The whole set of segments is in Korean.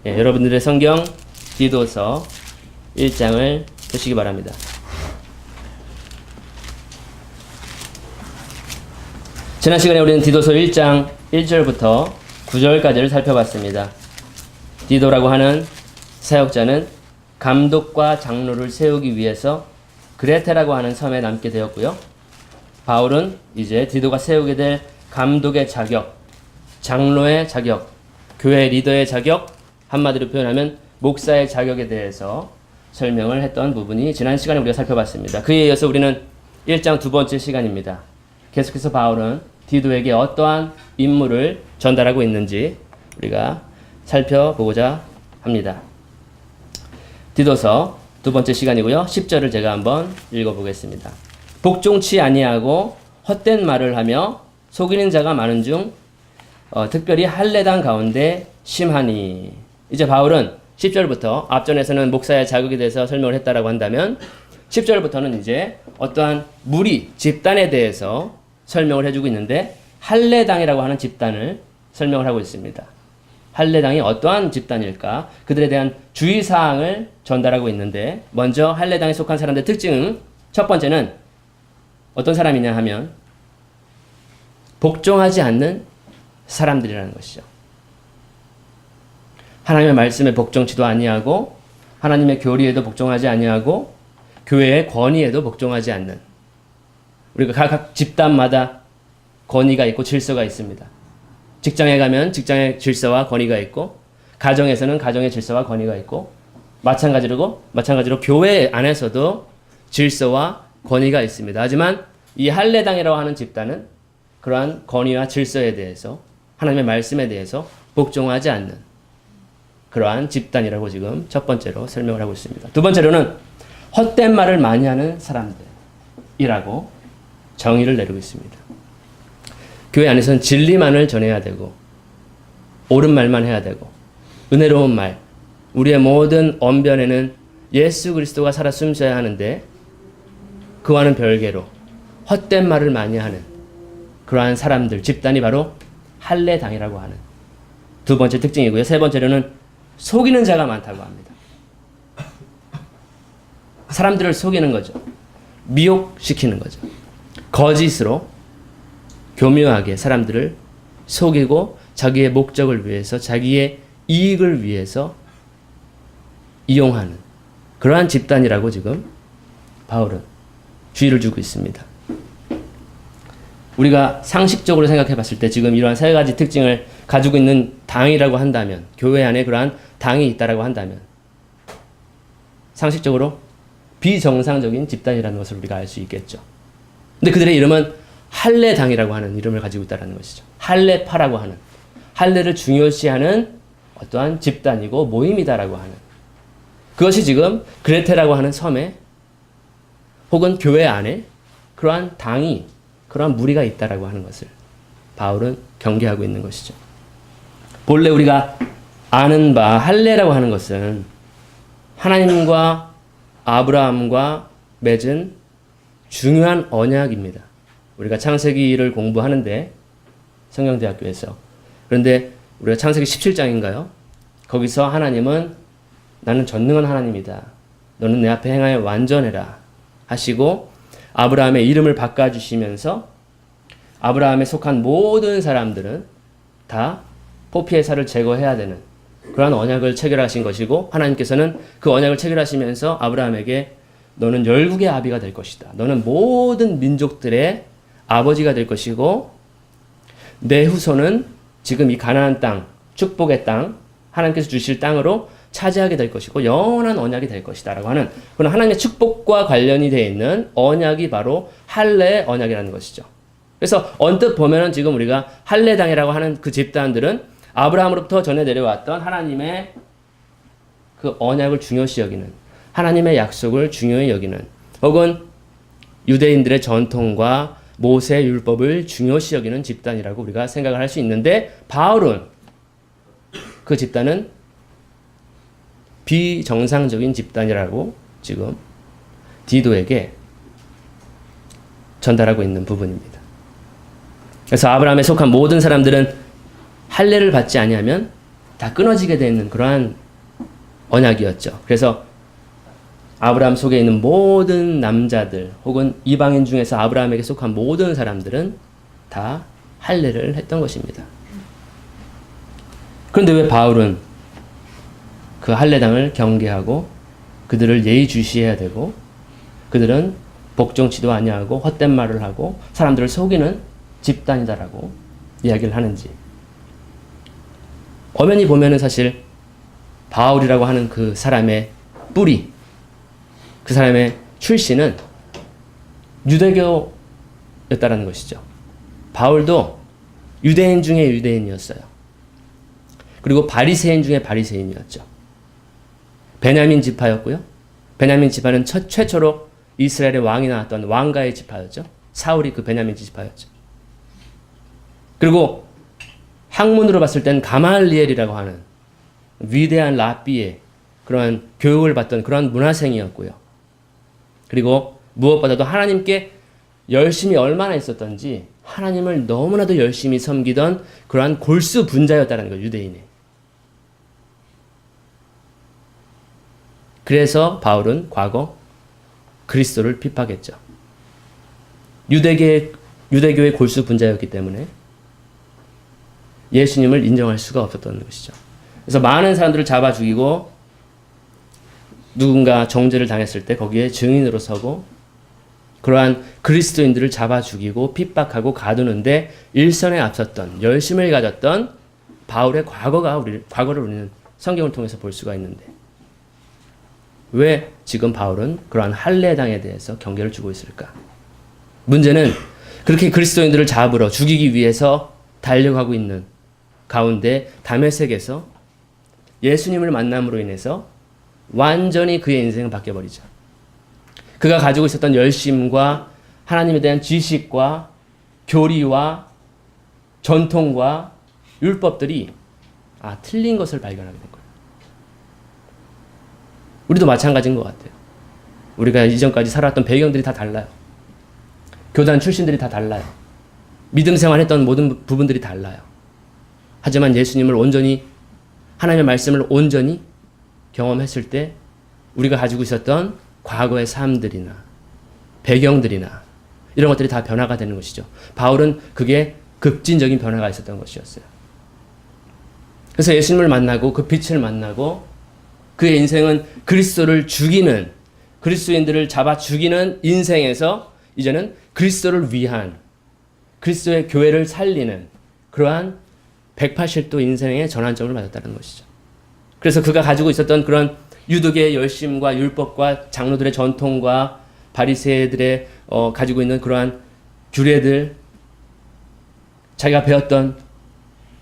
여러분들의 성경 디도서 1장을 보시기 바랍니다. 지난 시간에 우리는 디도서 1장 1절부터 9절까지를 살펴봤습니다. 디도라고 하는 사역자는 감독과 장로를 세우기 위해서 그레테라고 하는 섬에 남게 되었고요. 바울은 이제 디도가 세우게 될 감독의 자격, 장로의 자격, 교회 리더의 자격, 한마디로 표현하면 목사의 자격에 대해서 설명을 했던 부분이 지난 시간에 우리가 살펴봤습니다. 그에 이어서 우리는 1장 두 번째 시간입니다. 계속해서 바울은 디도에게 어떠한 임무를 전달하고 있는지 우리가 살펴보고자 합니다. 디도서 두 번째 시간이고요. 10절을 제가 한번 읽어보겠습니다. 복종치 아니하고 헛된 말을 하며 속이는 자가 많은 중 특별히 할례당 가운데 심하니. 이제 바울은 10절부터 앞전에서는 목사의 자격에 대해서 설명을 했다라고 한다면 10절부터는 이제 어떠한 무리, 집단에 대해서 설명을 해주고 있는데 할례당이라고 하는 집단을 설명을 하고 있습니다. 할례당이 어떠한 집단일까? 그들에 대한 주의사항을 전달하고 있는데 먼저 할례당에 속한 사람들의 특징은 첫 번째는 어떤 사람이냐 하면 복종하지 않는 사람들이라는 것이죠. 하나님의 말씀에 복종치도 아니하고 하나님의 교리에도 복종하지 아니하고 교회의 권위에도 복종하지 않는, 우리가 각 집단마다 권위가 있고 질서가 있습니다. 직장에 가면 직장의 질서와 권위가 있고 가정에서는 가정의 질서와 권위가 있고 마찬가지로 교회 안에서도 질서와 권위가 있습니다. 하지만 이 할례당이라고 하는 집단은 그러한 권위와 질서에 대해서 하나님의 말씀에 대해서 복종하지 않는 그러한 집단이라고 지금 첫 번째로 설명을 하고 있습니다. 두 번째로는 헛된 말을 많이 하는 사람들이라고 정의를 내리고 있습니다. 교회 안에서는 진리만을 전해야 되고 옳은 말만 해야 되고 은혜로운 말, 우리의 모든 언변에는 예수 그리스도가 살아 숨쉬어야 하는데 그와는 별개로 헛된 말을 많이 하는 그러한 사람들, 집단이 바로 할례당이라고 하는 두 번째 특징이고요. 세 번째로는 속이는 자가 많다고 합니다. 사람들을 속이는 거죠. 미혹시키는 거죠. 거짓으로 교묘하게 사람들을 속이고 자기의 목적을 위해서, 자기의 이익을 위해서 이용하는 그러한 집단이라고 지금 바울은 주의를 주고 있습니다. 우리가 상식적으로 생각해 봤을 때 지금 이러한 세 가지 특징을 가지고 있는 당이라고 한다면, 교회 안에 그러한 당이 있다라고 한다면 상식적으로 비정상적인 집단이라는 것을 우리가 알 수 있겠죠. 근데 그들의 이름은 할례당이라고 하는 이름을 가지고 있다는 것이죠. 할례파라고 하는, 할례를 중요시하는 어떠한 집단이고 모임이다라고 하는, 그것이 지금 그레테라고 하는 섬에 혹은 교회 안에 그러한 당이, 그러한 무리가 있다라고 하는 것을 바울은 경계하고 있는 것이죠. 본래 우리가 아는 바 할례라고 하는 것은 하나님과 아브라함과 맺은 중요한 언약입니다. 우리가 창세기를 공부하는데 성경대학교에서, 그런데 우리가 창세기 17장인가요? 거기서 하나님은 나는 전능한 하나님이다, 너는 내 앞에 행하여 완전해라 하시고 아브라함의 이름을 바꿔주시면서 아브라함에 속한 모든 사람들은 다 포피의 살을 제거해야 되는 그러한 언약을 체결하신 것이고, 하나님께서는 그 언약을 체결하시면서 아브라함에게 너는 열국의 아비가 될 것이다, 너는 모든 민족들의 아버지가 될 것이고 내 후손은 지금 이 가나안 땅, 축복의 땅, 하나님께서 주실 땅으로 차지하게 될 것이고 영원한 언약이 될 것이다 라고 하는 그런 하나님의 축복과 관련이 되어 있는 언약이 바로 할례의 언약이라는 것이죠. 그래서 언뜻 보면은 지금 우리가 할례당이라고 하는 그 집단들은 아브라함으로부터 전해 내려왔던 하나님의 그 언약을 중요시 여기는, 하나님의 약속을 중요히 여기는, 혹은 유대인들의 전통과 모세 율법을 중요시 여기는 집단이라고 우리가 생각을 할 수 있는데, 바울은 그 집단은 비정상적인 집단이라고 지금 디도에게 전달하고 있는 부분입니다. 그래서 아브라함에 속한 모든 사람들은 할례를 받지 아니하면 다 끊어지게 되는 그러한 언약이었죠. 그래서 아브라함 속에 있는 모든 남자들 혹은 이방인 중에서 아브라함에게 속한 모든 사람들은 다 할례를 했던 것입니다. 그런데 왜 바울은 그 할례당을 경계하고 그들을 예의주시해야 되고 그들은 복종치도 아니하고 헛된 말을 하고 사람들을 속이는 집단이다라고 이야기를 하는지. 엄연히 보면은 사실 바울이라고 하는 그 사람의 뿌리, 그 사람의 출신은 유대교였다라는 것이죠. 바울도 유대인 중에 유대인이었어요. 그리고 바리새인 중에 바리새인이었죠. 베냐민 지파였고요. 베냐민 지파는 최초로 이스라엘의 왕이 나왔던 왕가의 지파였죠. 사울이 그 베냐민 지파였죠. 그리고 학문으로 봤을 땐 가말리엘이라고 하는 위대한 랍비의 그러한 교육을 받던 그런 문화생이었고요. 그리고 무엇보다도 하나님께 열심히 얼마나 있었던지 하나님을 너무나도 열심히 섬기던 그러한 골수 분자였다는 거예요. 유대인의. 그래서 바울은 과거 그리스도를 핍박했죠. 유대교의 골수 분자였기 때문에 예수님을 인정할 수가 없었던 것이죠. 그래서 많은 사람들을 잡아 죽이고 누군가 정죄를 당했을 때 거기에 증인으로 서고 그러한 그리스도인들을 잡아 죽이고 핍박하고 가두는데 일선에 앞섰던 열심을 가졌던 바울의 과거를 우리는 성경을 통해서 볼 수가 있는데 왜 지금 바울은 그러한 할례당에 대해서 경계를 주고 있을까? 문제는 그렇게 그리스도인들을 잡으러 죽이기 위해서 달려가고 있는 가운데 다메섹에서 예수님을 만남으로 인해서 완전히 그의 인생은 바뀌어버리죠. 그가 가지고 있었던 열심과 하나님에 대한 지식과 교리와 전통과 율법들이 틀린 것을 발견하게 된 거예요. 우리도 마찬가지인 것 같아요. 우리가 이전까지 살아왔던 배경들이 다 달라요. 교단 출신들이 다 달라요. 믿음 생활했던 모든 부분들이 달라요. 하지만 예수님을 온전히 하나님의 말씀을 온전히 경험했을 때 우리가 가지고 있었던 과거의 삶들이나 배경들이나 이런 것들이 다 변화가 되는 것이죠. 바울은 그게 급진적인 변화가 있었던 것이었어요. 그래서 예수님을 만나고 그 빛을 만나고 그의 인생은 그리스도를 죽이는 그리스도인들을 잡아 죽이는 인생에서 이제는 그리스도를 위한 그리스도의 교회를 살리는 그러한 180도 인생의 전환점을 맞았다는 것이죠. 그래서 그가 가지고 있었던 그런 유독의 열심과 율법과 장로들의 전통과 바리새들의 가지고 있는 그러한 규례들, 자기가 배웠던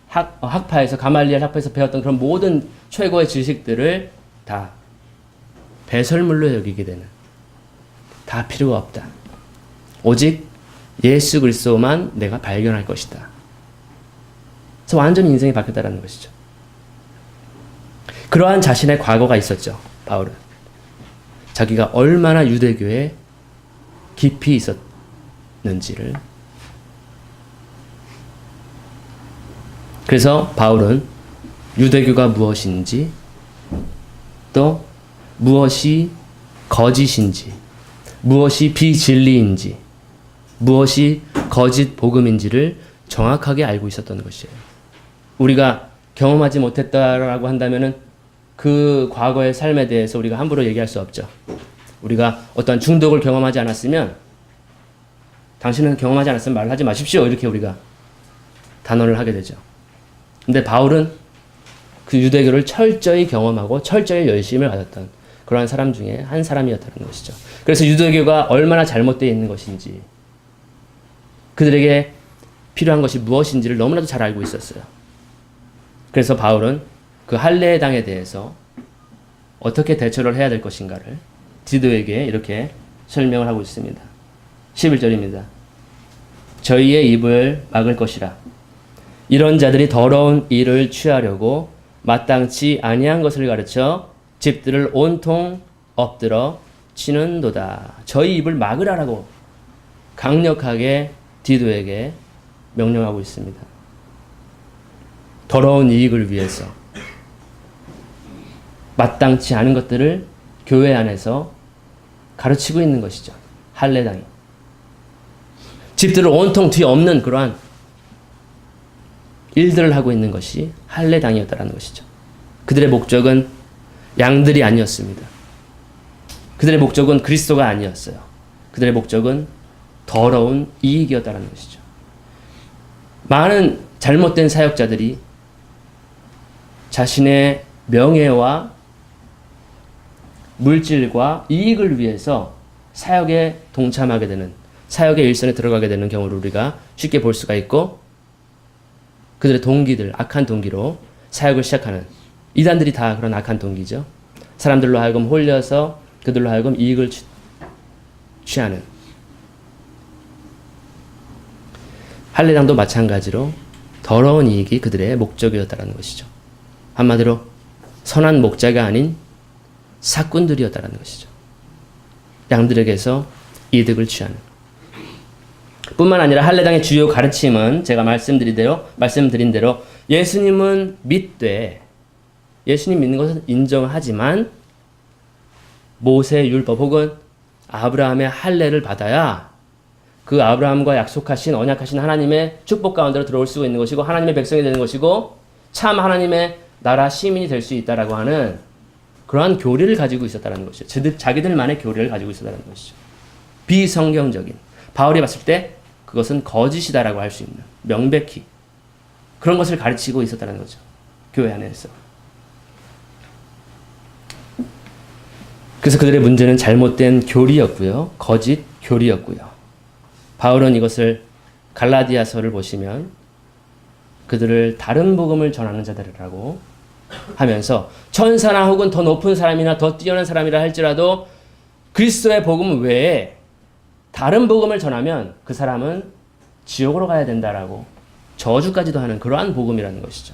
학파에서 가말리엘 학파에서 배웠던 그런 모든 최고의 지식들을 다 배설물로 여기게 되는, 다 필요가 없다. 오직 예수 그리스도만 내가 발견할 것이다. 그래서 완전히 인생이 바뀌었다는 것이죠. 그러한 자신의 과거가 있었죠. 바울은. 자기가 얼마나 유대교에 깊이 있었는지를. 그래서 바울은 유대교가 무엇인지 또 무엇이 거짓인지 무엇이 비진리인지 무엇이 거짓 복음인지를 정확하게 알고 있었던 것이에요. 우리가 경험하지 못했다라고 한다면은 그 과거의 삶에 대해서 우리가 함부로 얘기할 수 없죠. 우리가 어떤 중독을 경험하지 않았으면 당신은 경험하지 않았으면 말하지 마십시오. 이렇게 우리가 단언을 하게 되죠. 근데 바울은 그 유대교를 철저히 경험하고 철저히 열심을 가졌던 그러한 사람 중에 한 사람이었다는 것이죠. 그래서 유대교가 얼마나 잘못되어 있는 것인지 그들에게 필요한 것이 무엇인지를 너무나도 잘 알고 있었어요. 그래서 바울은 그 할례당에 대해서 어떻게 대처를 해야 될 것인가를 디도에게 이렇게 설명을 하고 있습니다. 11절입니다. 저희의 입을 막을 것이라. 이런 자들이 더러운 일을 취하려고 마땅치 아니한 것을 가르쳐 집들을 온통 엎드러 치는도다. 저희 입을 막으라라고 강력하게 디도에게 명령하고 있습니다. 더러운 이익을 위해서 마땅치 않은 것들을 교회 안에서 가르치고 있는 것이죠. 할례당이. 집들을 온통 뒤엎는 그러한 일들을 하고 있는 것이 할례당이었다는 것이죠. 그들의 목적은 양들이 아니었습니다. 그들의 목적은 그리스도가 아니었어요. 그들의 목적은 더러운 이익이었다는 것이죠. 많은 잘못된 사역자들이 자신의 명예와 물질과 이익을 위해서 사역에 동참하게 되는, 사역의 일선에 들어가게 되는 경우를 우리가 쉽게 볼 수가 있고, 그들의 동기들, 악한 동기로 사역을 시작하는 이단들이 다 그런 악한 동기죠. 사람들로 하여금 홀려서 그들로 하여금 이익을 취하는. 할례당도 마찬가지로 더러운 이익이 그들의 목적이었다는 것이죠. 한마디로 선한 목자가 아닌 사꾼들이었다는 것이죠. 양들에게서 이득을 취하는. 뿐만 아니라 할례당의 주요 가르침은 제가 말씀드린 대로 예수님은 믿되, 예수님 믿는 것은 인정하지만 모세의 율법 혹은 아브라함의 할례를 받아야 그 아브라함과 약속하신 언약하신 하나님의 축복 가운데로 들어올 수 있는 것이고 하나님의 백성이 되는 것이고 참 하나님의 나라 시민이 될 수 있다라고 하는 그러한 교리를 가지고 있었다는 것이죠. 자기들만의 교리를 가지고 있었다는 것이죠. 비성경적인. 바울이 봤을 때 그것은 거짓이다라고 할 수 있는, 명백히 그런 것을 가르치고 있었다는 거죠. 교회 안에서. 그래서 그들의 문제는 잘못된 교리였고요. 거짓 교리였고요. 바울은 이것을 갈라디아서를 보시면 그들을 다른 복음을 전하는 자들이라고 하면서 천사나 혹은 더 높은 사람이나 더 뛰어난 사람이라 할지라도 그리스도의 복음 외에 다른 복음을 전하면 그 사람은 지옥으로 가야 된다라고 저주까지도 하는 그러한 복음이라는 것이죠.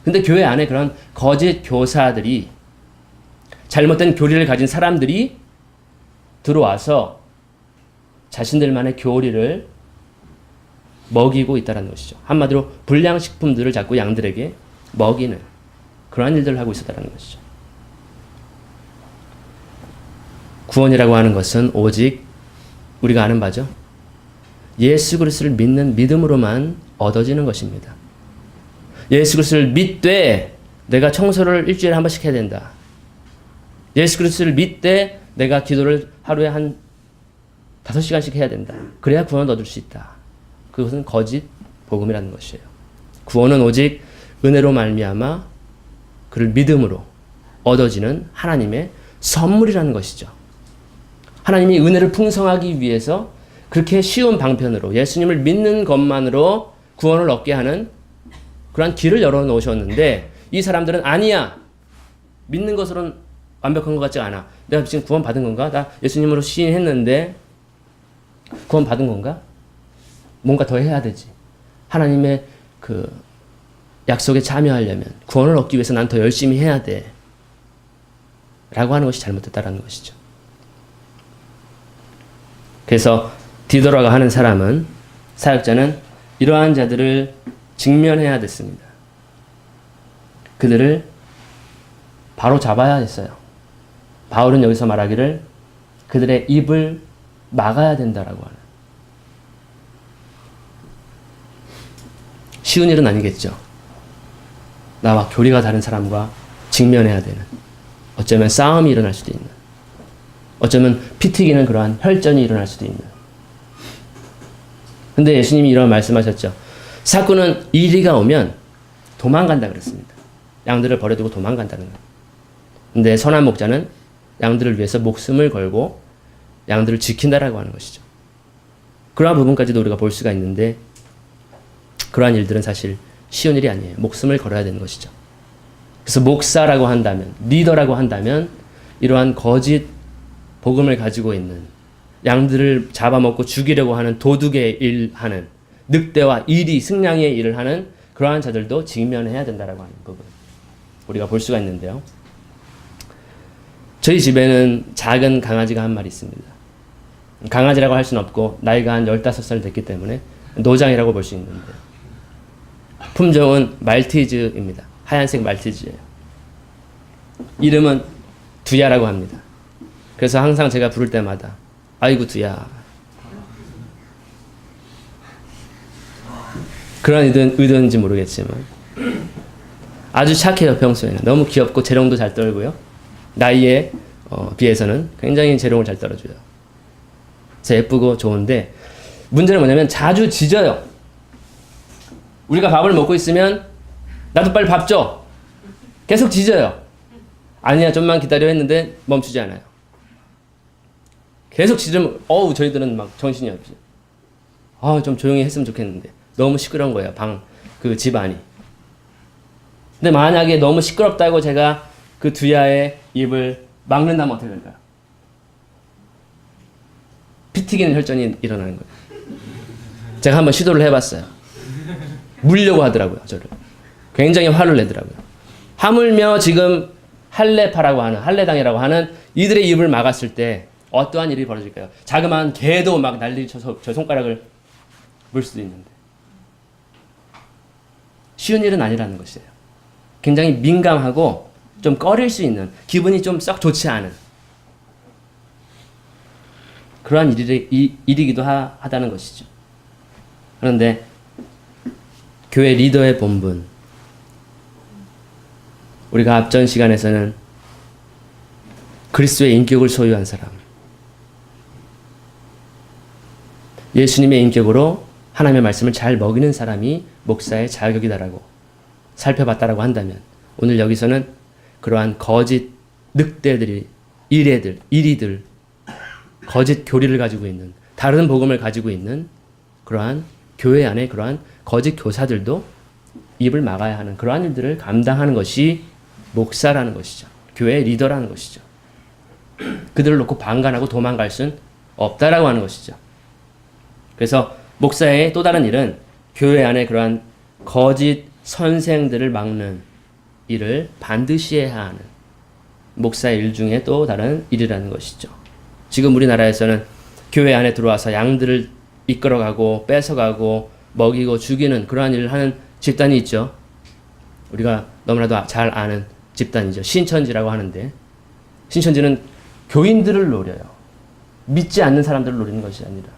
근데 교회 안에 그런 거짓 교사들이, 잘못된 교리를 가진 사람들이 들어와서 자신들만의 교리를 먹이고 있다는 것이죠. 한마디로 불량식품들을 자꾸 양들에게 먹이는 그러한 일들을 하고 있었다는 것이죠. 구원이라고 하는 것은 오직 우리가 아는 바죠. 예수 그리스도를 믿는 믿음으로만 얻어지는 것입니다. 예수 그리스도를 믿되 내가 청소를 일주일에 한 번씩 해야 된다. 예수 그리스도를 믿되 내가 기도를 하루에 한 5시간씩 해야 된다. 그래야 구원을 얻을 수 있다. 그것은 거짓 복음이라는 것이에요. 구원은 오직 은혜로 말미암아 그를 믿음으로 얻어지는 하나님의 선물이라는 것이죠. 하나님이 은혜를 풍성하기 위해서 그렇게 쉬운 방편으로 예수님을 믿는 것만으로 구원을 얻게 하는 그러한 길을 열어놓으셨는데 이 사람들은 아니야. 믿는 것으로는 완벽한 것 같지 않아. 내가 지금 구원 받은 건가? 나 예수님으로 시인했는데 구원 받은 건가? 뭔가 더 해야 되지. 하나님의 그 약속에 참여하려면 구원을 얻기 위해서 난 더 열심히 해야 돼. 라고 하는 것이 잘못됐다라는 것이죠. 그래서 디도라고 하는 사람은, 사역자는 이러한 자들을 직면해야 됐습니다. 그들을 바로 잡아야 했어요. 바울은 여기서 말하기를 그들의 입을 막아야 된다라고 하는. 쉬운 일은 아니겠죠. 나와 교리가 다른 사람과 직면해야 되는, 어쩌면 싸움이 일어날 수도 있는, 어쩌면 피 튀기는 그러한 혈전이 일어날 수도 있는. 근데 예수님이 이런 말씀하셨죠. 사꾼은 이리가 오면 도망간다 그랬습니다. 양들을 버려두고 도망간다는 거예요. 근데 선한 목자는 양들을 위해서 목숨을 걸고 양들을 지킨다라고 하는 것이죠. 그러한 부분까지도 우리가 볼 수가 있는데 그러한 일들은 사실 쉬운 일이 아니에요. 목숨을 걸어야 되는 것이죠. 그래서 목사라고 한다면, 리더라고 한다면 이러한 거짓 복음을 가지고 있는, 양들을 잡아먹고 죽이려고 하는 도둑의 일하는, 늑대와 이리 승냥이의 일을 하는 그러한 자들도 직면해야 된다라고 하는 부분 우리가 볼 수가 있는데요. 저희 집에는 작은 강아지가 한 마리 있습니다. 강아지라고 할 수는 없고 나이가 한 15살 됐기 때문에 노장이라고 볼 수 있는데, 품종은 말티즈입니다. 하얀색 말티즈예요. 이름은 두야라고 합니다. 그래서 항상 제가 부를 때마다 아이고 두야. 그런 의도인지 모르겠지만 아주 착해요. 평소에는 너무 귀엽고 재롱도 잘 떨고요. 나이에 비해서는 굉장히 재롱을 잘 떨어줘요. 그래서 예쁘고 좋은데 문제는 뭐냐면 자주 짖어요. 우리가 밥을 먹고 있으면 나도 빨리 밥 줘. 계속 짖어요. 아니야 좀만 기다려 했는데 멈추지 않아요. 계속 짖으면 저희들은 막 정신이 없죠. 좀 조용히 했으면 좋겠는데 너무 시끄러운 거예요. 그 집안이. 근데 만약에 너무 시끄럽다고 제가 그 두야의 입을 막는다면 어떻게 될까요? 피 튀기는 혈전이 일어나는 거예요. 제가 한번 시도를 해봤어요. 물려고 하더라고요. 저를. 굉장히 화를 내더라고요. 하물며 지금 할례파라고 하는 할례당이라고 하는 이들의 입을 막았을 때 어떠한 일이 벌어질까요? 자그마한 개도 막 난리 쳐서 저 손가락을 물 수도 있는데 쉬운 일은 아니라는 것이에요. 굉장히 민감하고 좀 꺼릴 수 있는 기분이 좀 썩 좋지 않은 그러한 일이기도 하다는 것이죠. 그런데 교회 리더의 본분, 우리가 앞전 시간에서는 그리스도의 인격을 소유한 사람, 예수님의 인격으로 하나님의 말씀을 잘 먹이는 사람이 목사의 자격이다라고 살펴봤다라고 한다면 오늘 여기서는 그러한 거짓 늑대들이 이리들 거짓 교리를 가지고 있는 다른 복음을 가지고 있는 그러한 교회 안에 그러한 거짓 교사들도 입을 막아야 하는 그러한 일들을 감당하는 것이 목사라는 것이죠. 교회의 리더라는 것이죠. 그들을 놓고 방관하고 도망갈 순 없다라고 하는 것이죠. 그래서 목사의 또 다른 일은 교회 안에 그러한 거짓 선생들을 막는 일을 반드시 해야 하는 목사의 일 중에 또 다른 일이라는 것이죠. 지금 우리나라에서는 교회 안에 들어와서 양들을 이끌어가고 뺏어가고 먹이고 죽이는 그러한 일을 하는 집단이 있죠. 우리가 너무나도 잘 아는 집단이죠. 신천지라고 하는데 신천지는 교인들을 노려요. 믿지 않는 사람들을 노리는 것이 아니라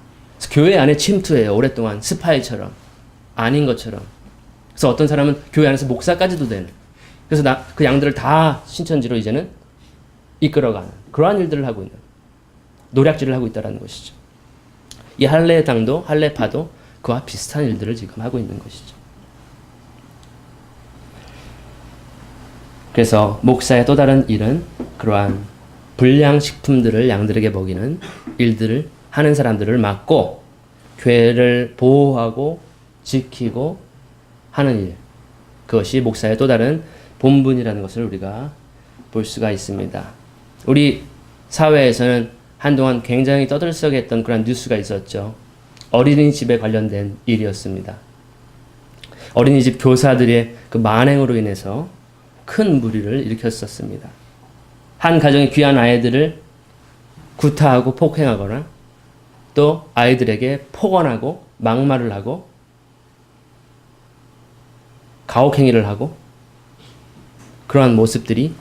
교회 안에 침투해요. 오랫동안 스파이처럼 아닌 것처럼. 그래서 어떤 사람은 교회 안에서 목사까지도 되는. 그래서 그 양들을 다 신천지로 이제는 이끌어가는 그러한 일들을 하고 있는 노략질을 하고 있다는 것이죠. 이 할례당도 할례파도 그와 비슷한 일들을 지금 하고 있는 것이죠. 그래서 목사의 또 다른 일은 그러한 불량식품들을 양들에게 먹이는 일들을 하는 사람들을 막고 교회를 보호하고 지키고 하는 일, 그것이 목사의 또 다른 본분이라는 것을 우리가 볼 수가 있습니다. 우리 사회에서는 한동안 굉장히 떠들썩했던 그런 뉴스가 있었죠. 어린이집에 관련된 일이었습니다. 어린이집 교사들의 그 만행으로 인해서 큰 무리를 일으켰었습니다. 한 가정의 귀한 아이들을 구타하고 폭행하거나 또 아이들에게 폭언하고 막말을 하고 가혹행위를 하고 그러한 모습들이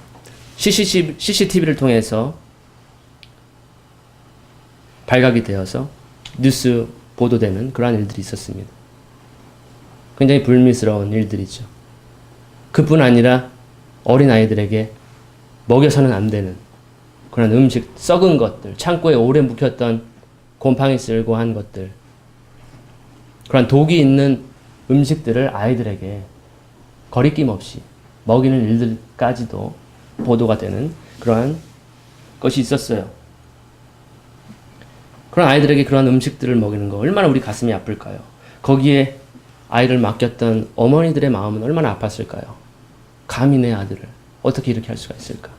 CCTV를 통해서 발각이 되어서 뉴스 보도되는 그러한 일들이 있었습니다. 굉장히 불미스러운 일들이죠. 그뿐 아니라 어린아이들에게 먹여서는 안 되는 그런 음식, 썩은 것들, 창고에 오래 묵혔던 곰팡이 쓸고 한 것들, 그런 독이 있는 음식들을 아이들에게 거리낌 없이 먹이는 일들까지도 보도가 되는 그러한 것이 있었어요. 그런 아이들에게 그런 음식들을 먹이는 거 얼마나 우리 가슴이 아플까요? 거기에 아이를 맡겼던 어머니들의 마음은 얼마나 아팠을까요? 감히 내 아들을 어떻게 이렇게 할 수가 있을까?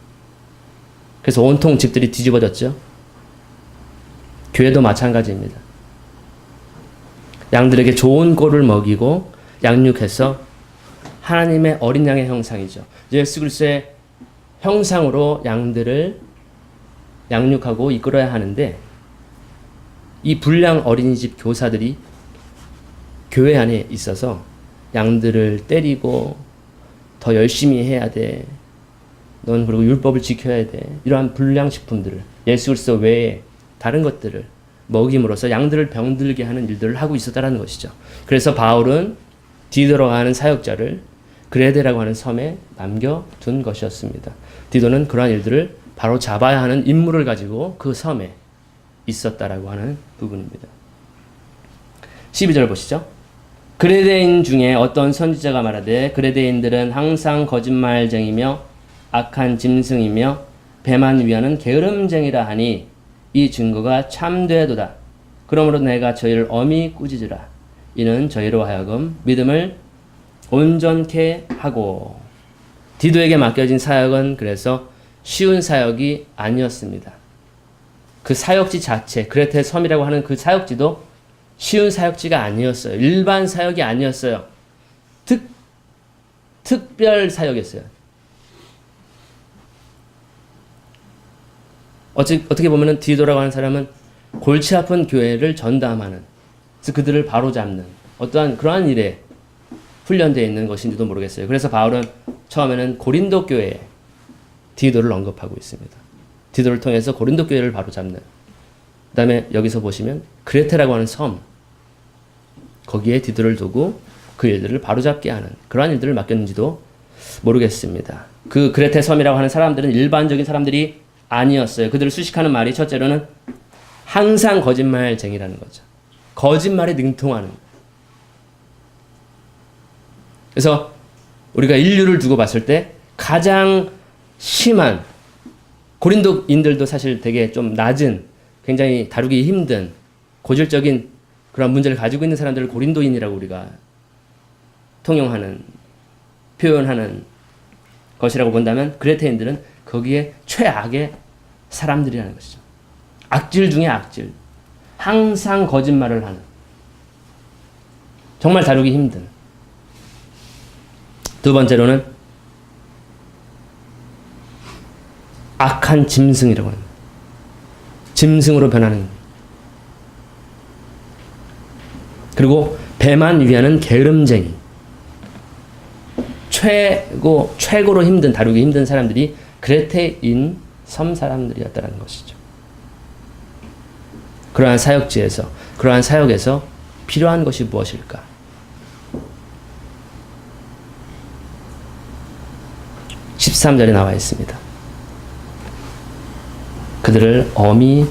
그래서 온통 집들이 뒤집어졌죠. 교회도 마찬가지입니다. 양들에게 좋은 꼴을 먹이고 양육해서 하나님의 어린 양의 형상이죠. 예수 그리스도의 형상으로 양들을 양육하고 이끌어야 하는데 이 불량 어린이집 교사들이 교회 안에 있어서 양들을 때리고 더 열심히 해야 돼. 넌 그리고 율법을 지켜야 돼. 이러한 불량식품들을 예수 그리스도 외에 다른 것들을 먹임으로써 양들을 병들게 하는 일들을 하고 있었다라는 것이죠. 그래서 바울은 디도라고 하는 사역자를 그레데라고 하는 섬에 남겨둔 것이었습니다. 디도는 그러한 일들을 바로 잡아야 하는 임무를 가지고 그 섬에 있었다라고 하는 부분입니다. 12절 보시죠. 그레데인 중에 어떤 선지자가 말하되 그레데인들은 항상 거짓말쟁이며 악한 짐승이며 배만 위하는 게으름쟁이라 하니 이 증거가 참되도다. 그러므로 내가 저희를 엄히 꾸짖으라. 이는 저희로 하여금 믿음을 온전케 하고. 디도에게 맡겨진 사역은 그래서 쉬운 사역이 아니었습니다. 그 사역지 자체, 그레테 섬이라고 하는 그 사역지도 쉬운 사역지가 아니었어요. 일반 사역이 아니었어요. 특별 사역이었어요. 어떻게 보면은 디도라고 하는 사람은 골치 아픈 교회를 전담하는, 그래서 그들을 바로잡는 어떠한 그러한 일에 훈련되어 있는 것인지도 모르겠어요. 그래서 바울은 처음에는 고린도 교회에 디도를 언급하고 있습니다. 디도를 통해서 고린도 교회를 바로잡는. 그 다음에 여기서 보시면 그레테라고 하는 섬, 거기에 디도를 두고 그 일들을 바로잡게 하는 그러한 일들을 맡겼는지도 모르겠습니다. 그 그레테 섬이라고 하는 사람들은 일반적인 사람들이 아니었어요. 그들을 수식하는 말이 첫째로는 항상 거짓말쟁이라는 거죠. 거짓말에 능통하는. 그래서 우리가 인류를 두고 봤을 때 가장 심한, 고린도인들도 사실 되게 좀 낮은, 굉장히 다루기 힘든 고질적인 그런 문제를 가지고 있는 사람들을 고린도인이라고 우리가 통용하는, 표현하는 것이라고 본다면 그레테인들은 거기에 최악의 사람들이라는 것이죠. 악질 중에 악질. 항상 거짓말을 하는. 정말 다루기 힘든. 두 번째로는 악한 짐승이라고 합니다. 짐승으로 변하는. 그리고 배만 위하는 게으름쟁이. 최고로 힘든, 다루기 힘든 사람들이 그레테인 섬 사람들이었다는 것이죠. 그러한 사역지에서, 그러한 사역에서 필요한 것이 무엇일까? 13절에 나와 있습니다. 그들을 엄히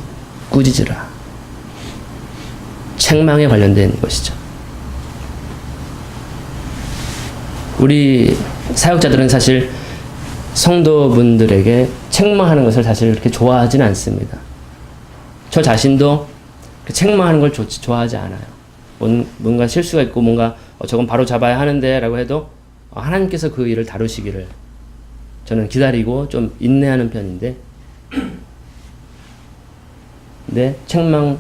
꾸짖으라. 책망에 관련된 것이죠. 우리 사역자들은 사실 성도분들에게 책망하는 것을 사실 그렇게 좋아하지는 않습니다. 저 자신도 책망하는 걸 좋아하지 않아요. 뭔가 실수가 있고 뭔가 저건 바로 잡아야 하는데 라고 해도 하나님께서 그 일을 다루시기를 저는 기다리고 좀 인내하는 편인데, 근데 책망,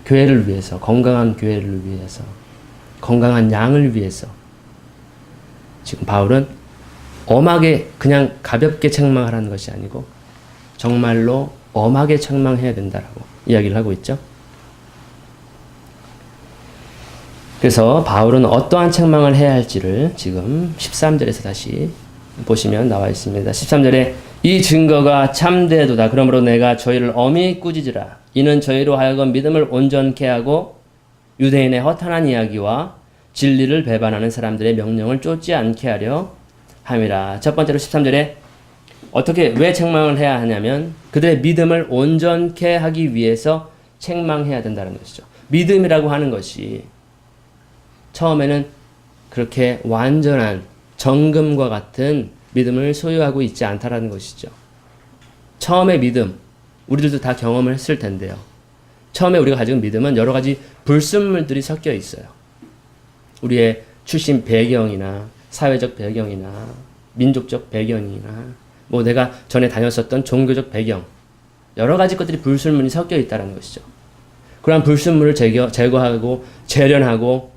교회를 위해서, 건강한 교회를 위해서, 건강한 양을 위해서 지금 바울은 엄하게 그냥 가볍게 책망하라는 것이 아니고 정말로 엄하게 책망해야 된다라고 이야기를 하고 있죠. 그래서 바울은 어떠한 책망을 해야 할지를 지금 13절에서 다시 보시면 나와 있습니다. 13절에 이 증거가 참되도다. 그러므로 내가 저희를 엄히 꾸짖으라. 이는 저희로 하여금 믿음을 온전케 하고 유대인의 허탄한 이야기와 진리를 배반하는 사람들의 명령을 쫓지 않게 하려 함이라. 첫 번째로 13절에 왜 책망을 해야 하냐면 그들의 믿음을 온전케 하기 위해서 책망해야 된다는 것이죠. 믿음이라고 하는 것이 처음에는 그렇게 완전한 정금과 같은 믿음을 소유하고 있지 않다라는 것이죠. 처음의 믿음, 우리들도 다 경험을 했을 텐데요. 처음에 우리가 가지고 있는 믿음은 여러 가지 불순물들이 섞여 있어요. 우리의 출신 배경이나 사회적 배경이나 민족적 배경이나 뭐 내가 전에 다녔었던 종교적 배경, 여러 가지 것들이 불순물이 섞여 있다는 것이죠. 그러한 불순물을 제거하고 재련하고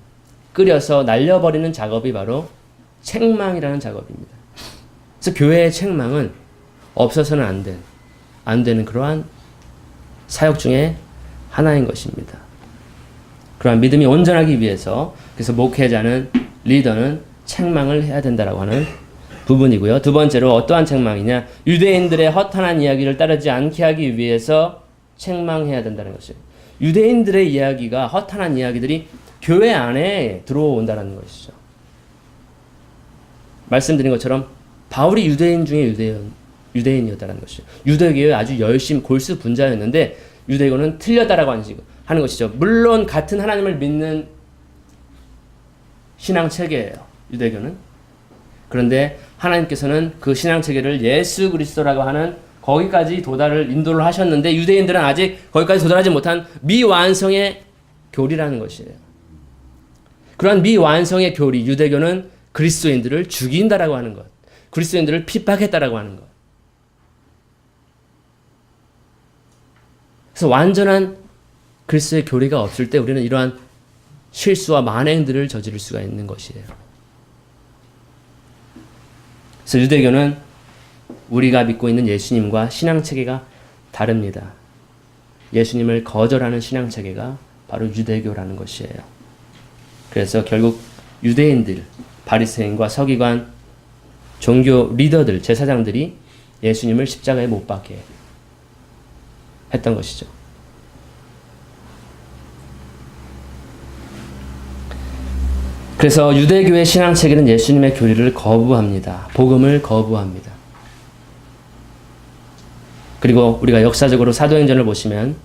끓여서 날려버리는 작업이 바로 책망이라는 작업입니다. 그래서 교회의 책망은 없어서는 안 되는 그러한 사역 중에 하나인 것입니다. 그러한 믿음이 온전하기 위해서 그래서 목회자는, 리더는 책망을 해야 된다라고 하는 부분이고요. 두 번째로 어떠한 책망이냐? 유대인들의 허탄한 이야기를 따르지 않게 하기 위해서 책망해야 된다는 것이에요. 유대인들의 이야기가 허탄한 이야기들이 교회 안에 들어온다는 것이죠. 말씀드린 것처럼 바울이 유대인 중에 유대인이었다는 것이죠. 유대교에 아주 열심 골수 분자였는데 유대교는 틀렸다라고 하는 것이죠. 물론 같은 하나님을 믿는 신앙 체계예요. 유대교는. 그런데 하나님께서는 그 신앙 체계를 예수 그리스도라고 하는 거기까지 인도를 하셨는데 유대인들은 아직 거기까지 도달하지 못한 미완성의 교리라는 것이에요. 그러한 미완성의 교리, 유대교는 그리스도인들을 죽인다라고 하는 것, 그리스도인들을 핍박했다라고 하는 것. 그래서 완전한 그리스도의 교리가 없을 때 우리는 이러한 실수와 만행들을 저지를 수가 있는 것이에요. 그래서 유대교는 우리가 믿고 있는 예수님과 신앙체계가 다릅니다. 예수님을 거절하는 신앙체계가 바로 유대교라는 것이에요. 그래서 결국 유대인들, 바리새인과 서기관, 종교 리더들, 제사장들이 예수님을 십자가에 못 박게 했던 것이죠. 그래서 유대교의 신앙체계는 예수님의 교리를 거부합니다. 복음을 거부합니다. 그리고 우리가 역사적으로 사도행전을 보시면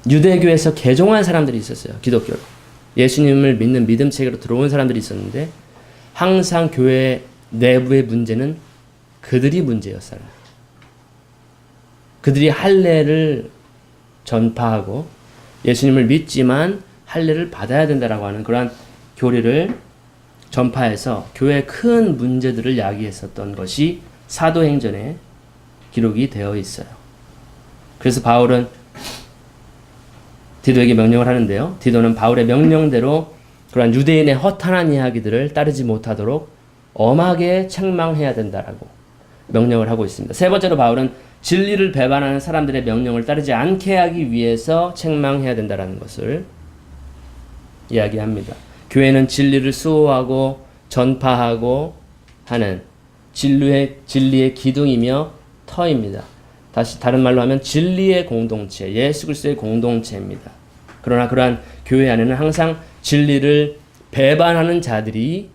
유대교에서 개종한 사람들이 있었어요. 기독교로. 예수님을 믿는 믿음 체계로 들어온 사람들이 있었는데 항상 교회 내부의 문제는 그들이 문제였어요. 그들이 할례를 전파하고 예수님을 믿지만 할례를 받아야 된다라고 하는 그러한 교리를 전파해서 교회의 큰 문제들을 야기했었던 것이 사도행전에 기록이 되어 있어요. 그래서 바울은 디도에게 명령을 하는데요. 디도는 바울의 명령대로 그러한 유대인의 허탄한 이야기들을 따르지 못하도록 엄하게 책망해야 된다라고 명령을 하고 있습니다. 세 번째로 바울은 진리를 배반하는 사람들의 명령을 따르지 않게 하기 위해서 책망해야 된다라는 것을 이야기합니다. 교회는 진리를 수호하고 전파하고 하는 진리의 기둥이며 터입니다. 다른 말로 하면 진리의 공동체, 예수 그리스도의 공동체입니다. 그러나 그러한 교회 안에는 항상 진리를 배반하는 자들이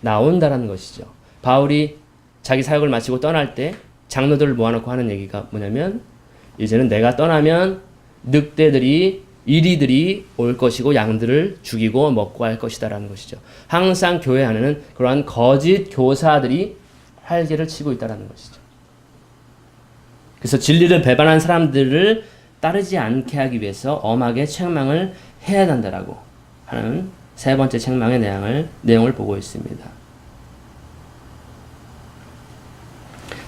나온다는 것이죠. 바울이 자기 사역을 마치고 떠날 때 장로들을 모아놓고 하는 얘기가 뭐냐면 이제는 내가 떠나면 늑대들이 이리들이 올 것이고 양들을 죽이고 먹고 할 것이다라는 것이죠. 항상 교회 안에는 그러한 거짓 교사들이 활개를 치고 있다라는 것이죠. 그래서 진리를 배반한 사람들을 따르지 않게 하기 위해서 엄하게 책망을 해야 한다라고 하는 세 번째 책망의 내용을 보고 있습니다.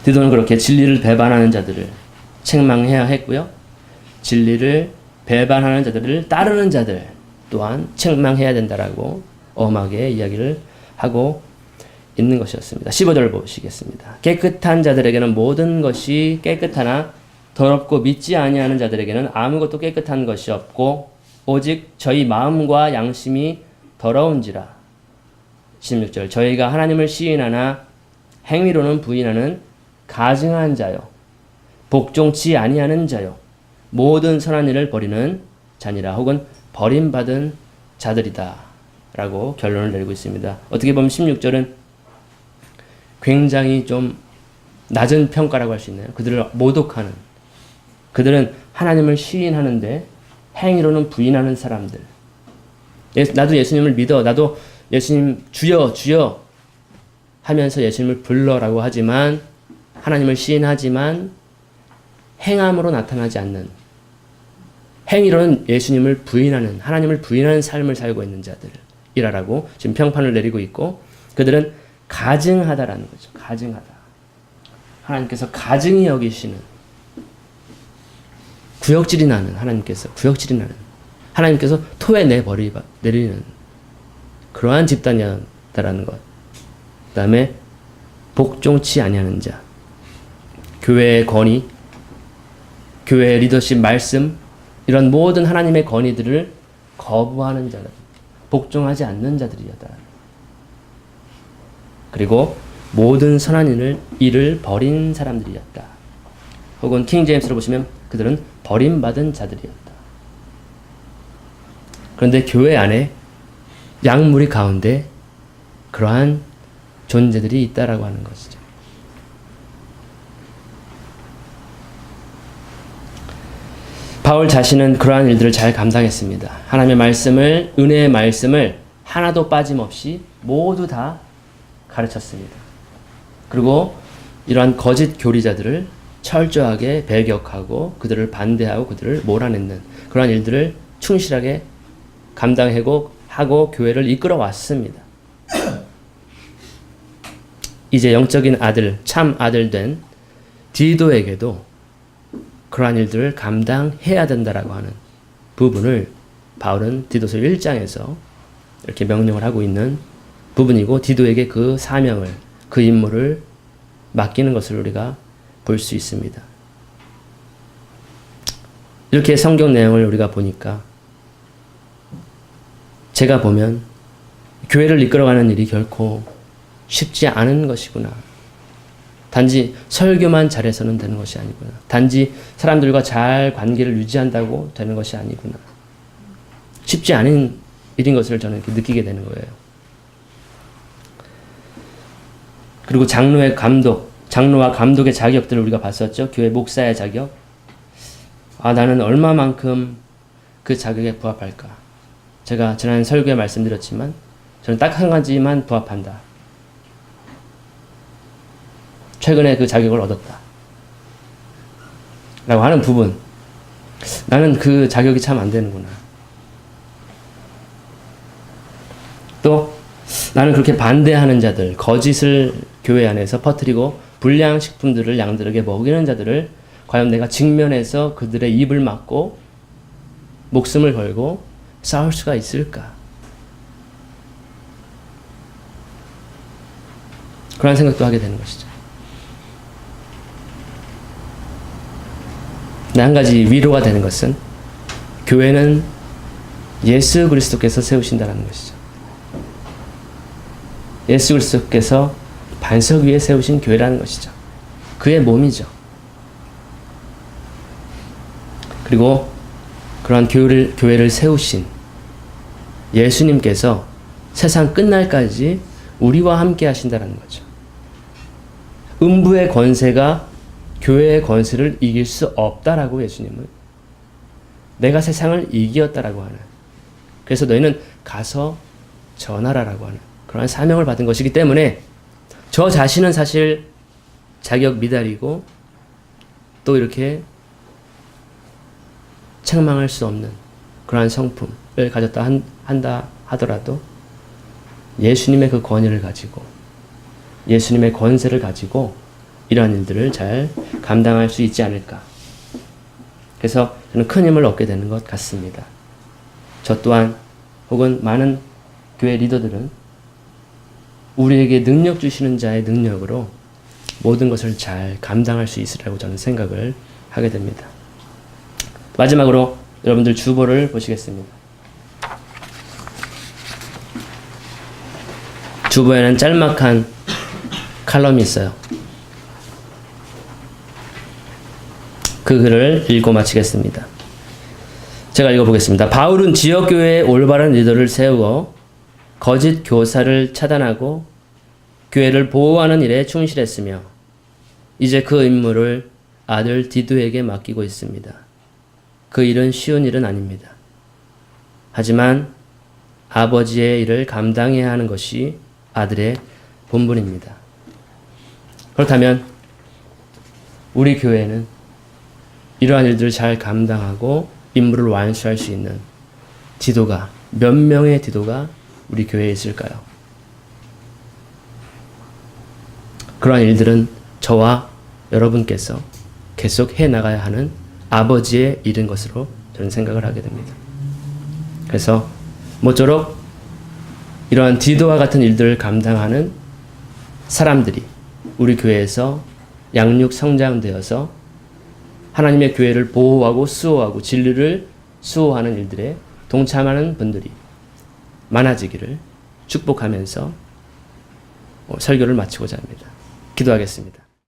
디도는 그렇게 진리를 배반하는 자들을 책망해야 했고요. 진리를 배반하는 자들을 따르는 자들 또한 책망해야 된다라고 엄하게 이야기를 하고 있는 것이었습니다. 15절을 보시겠습니다. 깨끗한 자들에게는 모든 것이 깨끗하나 더럽고 믿지 아니하는 자들에게는 아무것도 깨끗한 것이 없고 오직 저희 마음과 양심이 더러운지라. 16절 저희가 하나님을 시인하나 행위로는 부인하는 가증한 자요 복종치 아니하는 자요 모든 선한 일을 버리는 자니라 혹은 버림받은 자들이다 라고 결론을 내리고 있습니다. 어떻게 보면 16절은 굉장히 좀 낮은 평가라고 할 수 있나요? 그들을 모독하는, 그들은 하나님을 시인하는데 행위로는 부인하는 사람들. 나도 예수님을 믿어, 나도 예수님 주여 주여 하면서 예수님을 불러라고 하지만 하나님을 시인하지만 행함으로 나타나지 않는, 행위로는 예수님을 부인하는, 하나님을 부인하는 삶을 살고 있는 자들이라고 지금 평판을 내리고 있고, 그들은 가증하다라는 거죠. 가증하다. 하나님께서 가증히 여기시는, 구역질이 나는, 하나님께서 구역질이 나는, 하나님께서 토에 내리는 그러한 집단이었다라는 것. 그 다음에 복종치 아니하는 자, 교회의 권위, 교회의 리더십 말씀, 이런 모든 하나님의 권위들을 거부하는 자들, 복종하지 않는 자들이었다. 그리고 모든 선한 일을 버린 사람들이었다. 혹은 킹 제임스로 보시면 그들은 버림받은 자들이었다. 그런데 교회 안에 양무리 가운데 그러한 존재들이 있다라고 하는 것이죠. 바울 자신은 그러한 일들을 잘 감당했습니다. 하나님의 말씀을, 은혜의 말씀을 하나도 빠짐없이 모두 다 가르쳤습니다. 그리고 이러한 거짓 교리자들을 철저하게 배격하고 그들을 반대하고 그들을 몰아내는 그러한 일들을 충실하게 감당하고 교회를 이끌어 왔습니다. 이제 영적인 아들, 참 아들 된 디도에게도 그러한 일들을 감당해야 된다라고 하는 부분을 바울은 디도서 1장에서 이렇게 명령을 하고 있는 부분이고, 디도에게 그 사명을, 그 임무를 맡기는 것을 우리가 볼 수 있습니다. 이렇게 성경 내용을 우리가 보니까 제가 보면 교회를 이끌어가는 일이 결코 쉽지 않은 것이구나. 단지 설교만 잘해서는 되는 것이 아니구나. 단지 사람들과 잘 관계를 유지한다고 되는 것이 아니구나. 쉽지 않은 일인 것을 저는 이렇게 느끼게 되는 거예요. 그리고 장로와 감독의 자격들을 우리가 봤었죠. 교회 목사의 자격. 나는 얼마만큼 그 자격에 부합할까? 제가 지난 설교에 말씀드렸지만 저는 딱 한 가지만 부합한다. 최근에 그 자격을 얻었다. 라고 하는 부분. 나는 그 자격이 참 안 되는구나. 또 나는 그렇게 반대하는 자들, 거짓을 교회 안에서 퍼뜨리고 불량식품들을 양들에게 먹이는 자들을 과연 내가 직면해서 그들의 입을 막고 목숨을 걸고 싸울 수가 있을까? 그런 생각도 하게 되는 것이죠. 한 가지 위로가 되는 것은 교회는 예수 그리스도께서 세우신다는 것이죠. 예수 그리스도께서 반석 위에 세우신 교회라는 것이죠. 그의 몸이죠. 그리고 그러한 교회를 세우신 예수님께서 세상 끝날까지 우리와 함께 하신다는 거죠. 음부의 권세가 교회의 권세를 이길 수 없다라고 예수님은, 내가 세상을 이기었다라고 하는, 그래서 너희는 가서 전하라라고 하는 그러한 사명을 받은 것이기 때문에 저 자신은 사실 자격 미달이고 또 이렇게 책망할 수 없는 그러한 성품을 가졌다 한다 하더라도 예수님의 그 권위를 가지고 예수님의 권세를 가지고 이러한 일들을 잘 감당할 수 있지 않을까. 그래서 저는 큰 힘을 얻게 되는 것 같습니다. 저 또한 혹은 많은 교회 리더들은 우리에게 능력 주시는 자의 능력으로 모든 것을 잘 감당할 수 있으리라고 저는 생각을 하게 됩니다. 마지막으로 여러분들 주보를 보시겠습니다. 주보에는 짤막한 칼럼이 있어요. 그 글을 읽고 마치겠습니다. 제가 읽어보겠습니다. 바울은 지역교회에 올바른 리더를 세우어 거짓 교사를 차단하고 교회를 보호하는 일에 충실했으며 이제 그 임무를 아들 디도에게 맡기고 있습니다. 그 일은 쉬운 일은 아닙니다. 하지만 아버지의 일을 감당해야 하는 것이 아들의 본분입니다. 그렇다면 우리 교회는 이러한 일들을 잘 감당하고 임무를 완수할 수 있는 디도가, 몇 명의 디도가 우리 교회에 있을까요? 그러한 일들은 저와 여러분께서 계속 해나가야 하는 아버지의 일인 것으로 저는 생각을 하게 됩니다. 그래서 모쪼록 이러한 디도와 같은 일들을 감당하는 사람들이 우리 교회에서 양육 성장되어서 하나님의 교회를 보호하고 수호하고 진리를 수호하는 일들에 동참하는 분들이 많아지기를 축복하면서 설교를 마치고자 합니다. 기도하겠습니다.